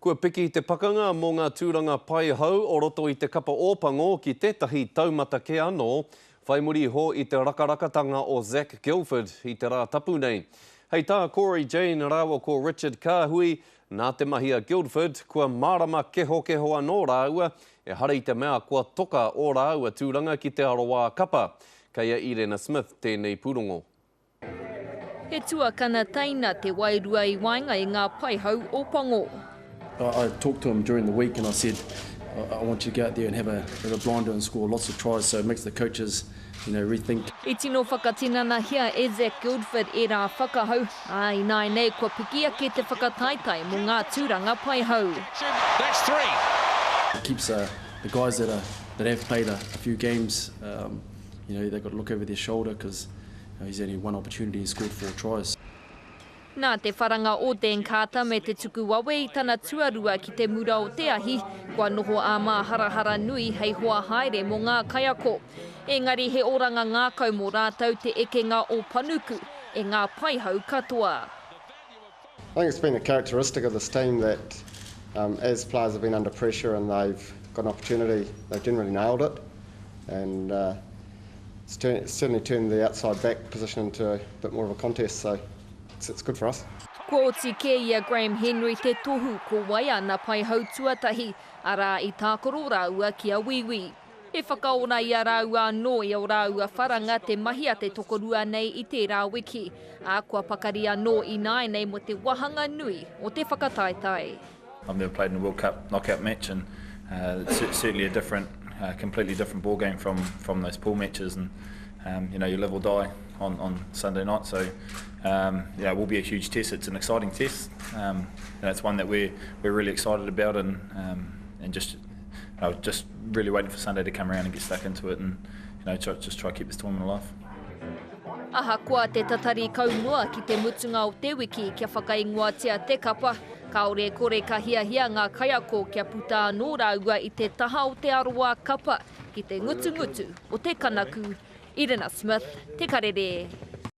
Kua piki te pakanga mō ngā tūranga pai hau o roto i te kapa ōpango ki tētahi taumata ke anō, whai muri ho i te rakarakatanga o Zach Guildford i te rā tapu nei. Hei tā Corey Jane rāua ko Richard Kāhui, nā te mahia Guildford, kua marama keho anō rāua, e hara i te mea kua toka o rāua tūranga ki te aroa kapa. Kei Irena Smith tēnei pūrongo. He tuakana taina te wairua I wainga I ngā pai hau ōpango. I talked to him during the week and I said, I want you to go out there and have a blinder and score lots of tries, so it makes the coaches, rethink. I tino whakatinana hia e Zach Guildford e rā whakahau. Ai nai nei kua pikia ke te whakataitai mō ngā tūranga pai hau. That's three. It keeps the guys that have played a few games, they've got to look over their shoulder because he's only one opportunity and scored 4 tries. Nā te wharanga o Den Carter me te tuku wawe I tana tuarua ki te mura o te ahi, kua noho a mā harahara nui hei hoa haere mō ngā kaiako. Engari he oranga ngākau mō rātau te ekenga o Panuku, e ngā pai hau katoa. I think it's been a characteristic of this team that as players have been under pressure and they've got an opportunity, they've generally nailed it. And it's certainly turned the outside back position into a bit more of a contest, so it's good for us. Ko oti ke ia Graham Henry te tohu ko waia na pai hau tuatahi, ara I tākoro rāua ki a wiwi. E whakaora I a rāua anō I o rāua wharanga te mahi a te tokorua nei I te rā wiki, a kua pakari anō I nai nei mo te wahanga nui o te whakataitai. I've never played in a World Cup knockout match and it's certainly a completely different ball game from those pool matches, and you live or die on Sunday night, so it will be a huge test. It's an exciting test, and it's one that we're really excited about, and just really waiting for Sunday to come around and get stuck into it, and just try to keep this tournament alive. Aha kua te tatari kaunua ki te mutunga o te wiki kia whakaingoatia te kapa, kaore kore ka hiahia ngā kaiako kia puta anō rāua I te taha o te aroa kapa ki te ngutu o te kanaku. Irena Smith, Te Karere.